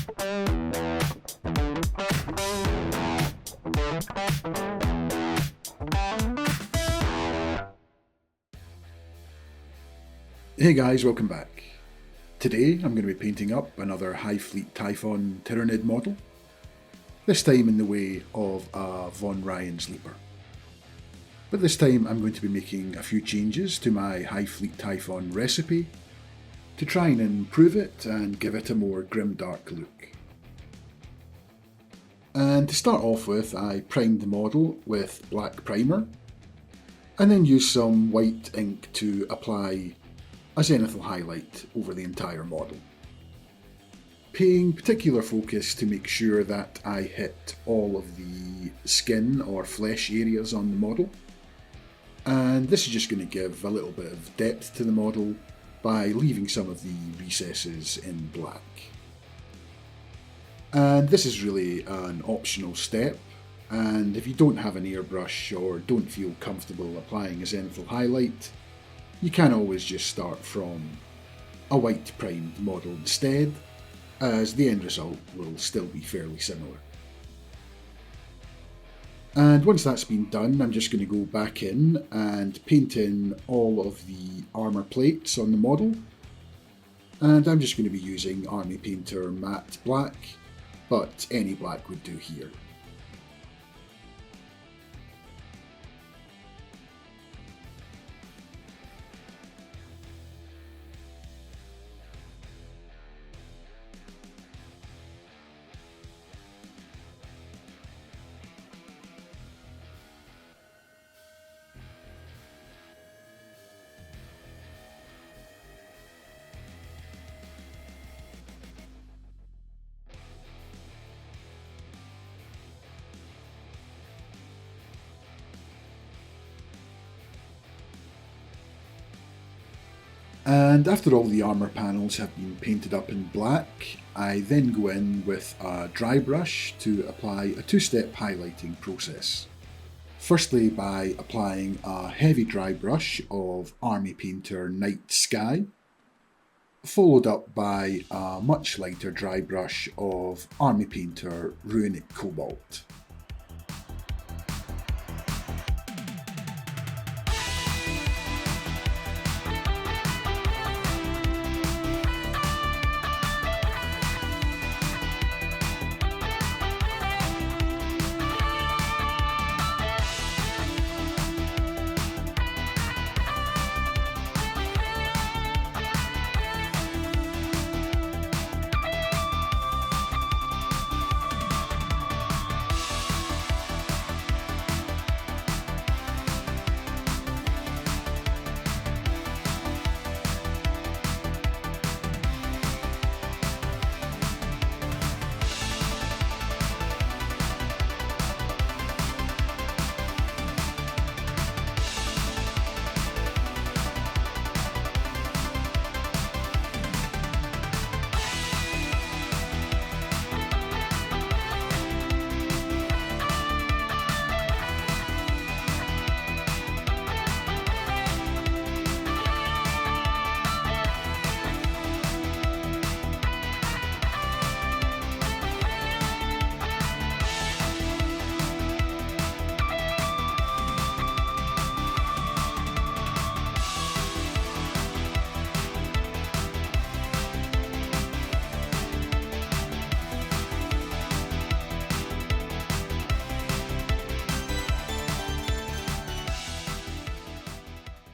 Hey guys, welcome back. Today I'm going to be painting up another Hive Fleet Typhon Tyranid model, this time in the way of a Von Ryan's Leaper. But this time I'm going to be making a few changes to my Hive Fleet Typhon recipe to try and improve it and give it a more grimdark look. And to start off with, I primed the model with black primer and then used some white ink to apply a zenithal highlight over the entire model, paying particular focus to make sure that I hit all of the skin or flesh areas on the model, and this is just going to give a little bit of depth to the model by leaving some of the recesses in black. And this is really an optional step, and if you don't have an airbrush or don't feel comfortable applying a zenithal highlight, you can always just start from a white primed model instead, as the end result will still be fairly similar. And once that's been done, I'm just going to go back in and paint in all of the armour plates on the model, and I'm just going to be using Army Painter Matte Black, but any black would do here. And after all the armour panels have been painted up in black, I then go in with a dry brush to apply a two-step highlighting process. Firstly by applying a heavy dry brush of Army Painter Night Sky, followed up by a much lighter dry brush of Army Painter Runic Cobalt.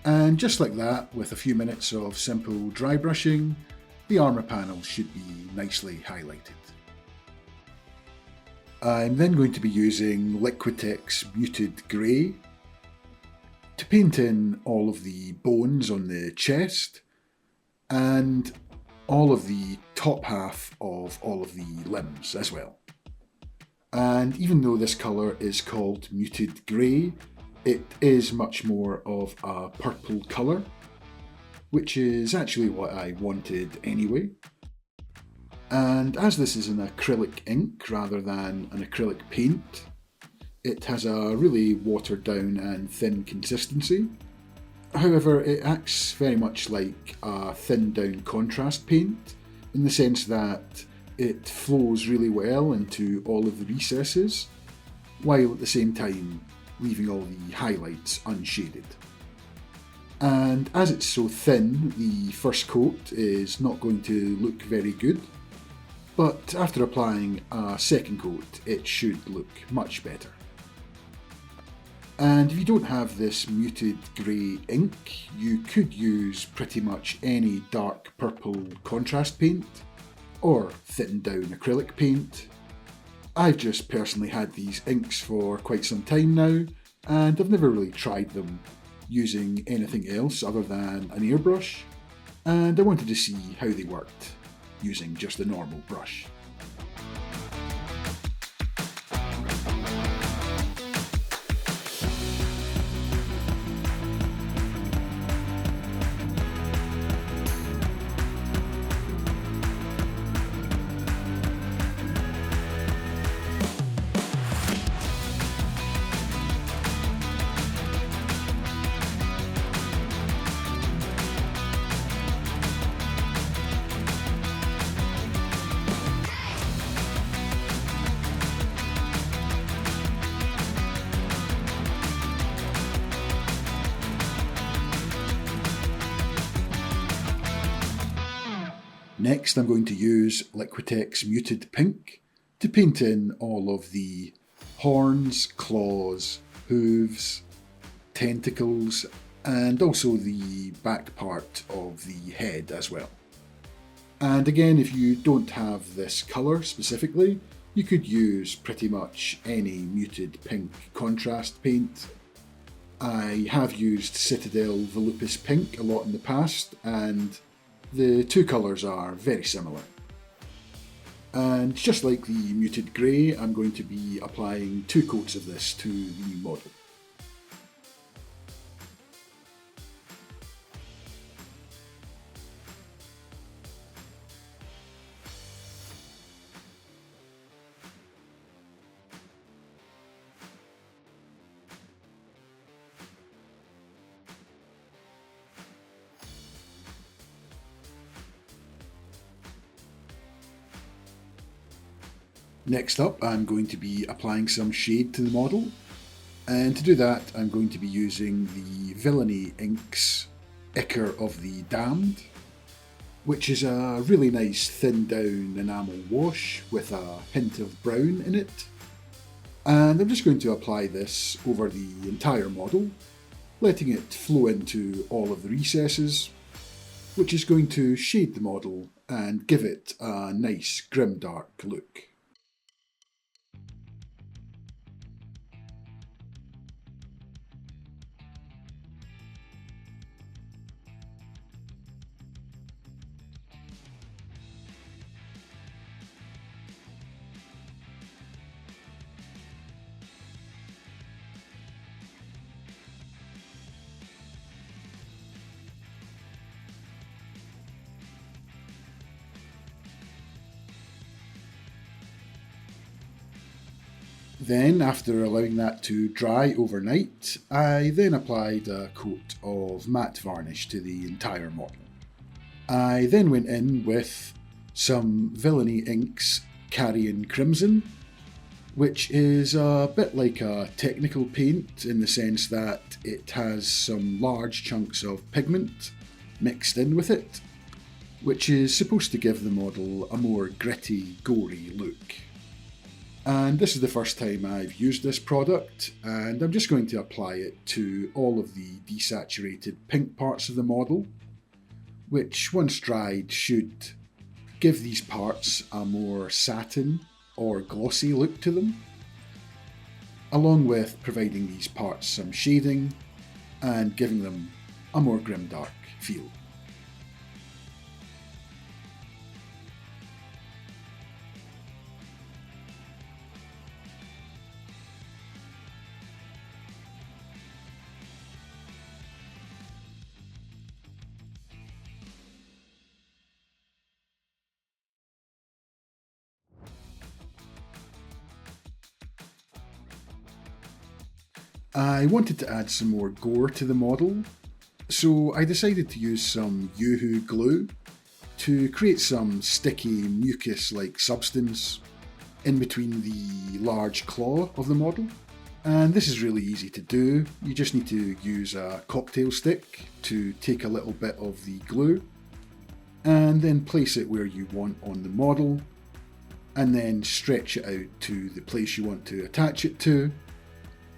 And just like that, with a few minutes of simple dry brushing, the armour panel should be nicely highlighted. I'm then going to be using Liquitex Muted Grey to paint in all of the bones on the chest and all of the top half of all of the limbs as well. And even though this colour is called Muted Grey, it is much more of a purple colour, which is actually what I wanted anyway. And as this is an acrylic ink rather than an acrylic paint, it has a really watered down and thin consistency. However, it acts very much like a thinned down contrast paint, in the sense that It flows really well into all of the recesses, while at the same time leaving all the highlights unshaded. And as it's so thin, the first coat is not going to look very good, but after applying a second coat it should look much better. And if you don't have this muted grey ink, you could use pretty much any dark purple contrast paint, or thinning down acrylic paint. I've just personally had these inks for quite some time now, and I've never really tried them using anything else other than an airbrush, and I wanted to see how they worked using just a normal brush. Next I'm going to use Liquitex Muted Pink to paint in all of the horns, claws, hooves, tentacles, and also the back part of the head as well. And again, if you don't have this colour specifically, you could use pretty much any muted pink contrast paint. I have used Citadel Volupus Pink a lot in the past, and the two colours are very similar. And just like the muted grey, I'm going to be applying 2 coats of this to the model. Next up, I'm going to be applying some shade to the model, and to do that I'm going to be using the Villainy inks Ichor of the Damned, which is a really nice thinned down enamel wash with a hint of brown in it. And I'm just going to apply this over the entire model, letting it flow into all of the recesses, which is going to shade the model and give it a nice grimdark look. Then, after allowing that to dry overnight, I then applied a coat of matte varnish to the entire model. I then went in with some Villainy inks Carrion Crimson, which is a bit like a technical paint in the sense that it has some large chunks of pigment mixed in with it, which is supposed to give the model a more gritty, gory look. And this is the first time I've used this product, and I'm just going to apply it to all of the desaturated pink parts of the model, which once dried should give these parts a more satin or glossy look to them, along with providing these parts some shading and giving them a more grimdark feel. I wanted to add some more gore to the model, so I decided to use some Yoo-Hoo glue to create some sticky mucus-like substance in between the large claw of the model. And this is really easy to do. You just need to use a cocktail stick to take a little bit of the glue and then place it where you want on the model, and then stretch it out to the place you want to attach it to,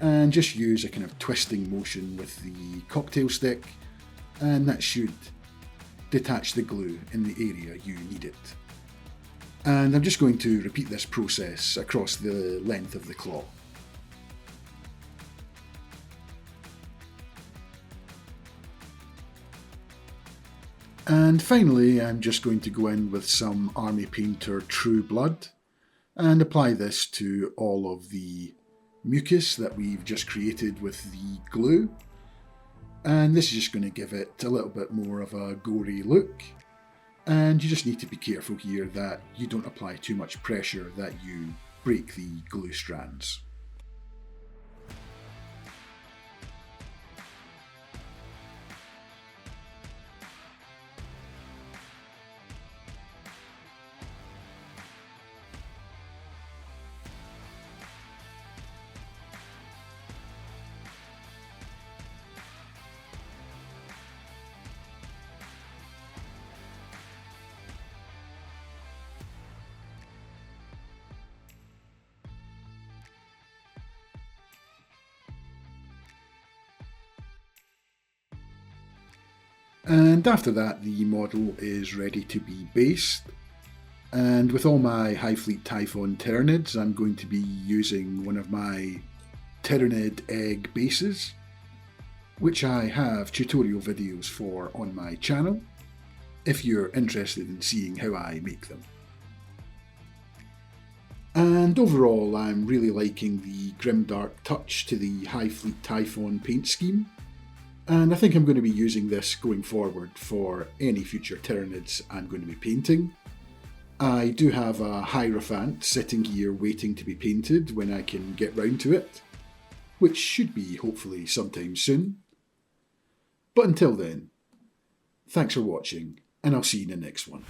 and just use a kind of twisting motion with the cocktail stick, and that should detach the glue in the area you need it. And I'm just going to repeat this process across the length of the claw. And finally, I'm just going to go in with some Army Painter True Blood and apply this to all of the mucus that we've just created with the glue. And this is just going to give it a little bit more of a gory look. And you just need to be careful here that you don't apply too much pressure, that you break the glue strands. And after that, the model is ready to be based. And with all my High Fleet Typhon Tyranids, I'm going to be using one of my Tyranid egg bases, which I have tutorial videos for on my channel, if you're interested in seeing how I make them. And overall, I'm really liking the Grimdark touch to the High Fleet Typhon paint scheme. And I think I'm going to be using this going forward for any future Tyranids I'm going to be painting. I do have a Hierophant sitting here waiting to be painted when I can get round to it, which should be hopefully sometime soon. But until then, thanks for watching, and I'll see you in the next one.